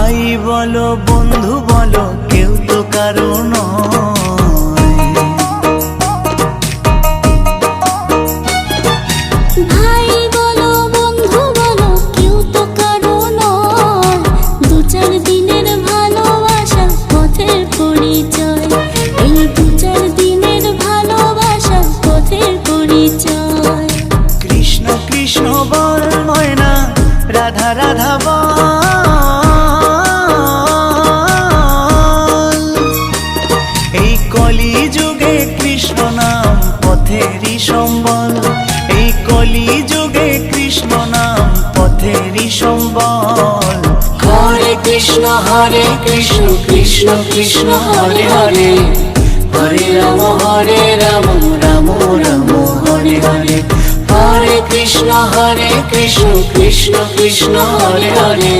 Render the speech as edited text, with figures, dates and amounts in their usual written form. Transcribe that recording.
ভাই বলো বন্ধু বলো কেউ তো কারো নয়। ভাই বলো বন্ধু বলো কেউ তো কারো নয়। দু চার দিনের ভালোবাসা পথের পরিচয়। এই দু চার দিনের ভালোবাসা পথের পরিচয়। কৃষ্ণ কৃষ্ণ বল ময়না, রাধা রাধা বল। এই কলি যুগে কৃষ্ণ নাম পথেরই সম্বল। এই কলি যুগে কৃষ্ণ নাম পথেরই সম্বল। হরে কৃষ্ণ কৃষ্ণ কৃষ্ণ হরে হরে। হরে রাম রাম রাম হরে হরে। হরে কৃষ্ণ কৃষ্ণ কৃষ্ণ হরে হরে।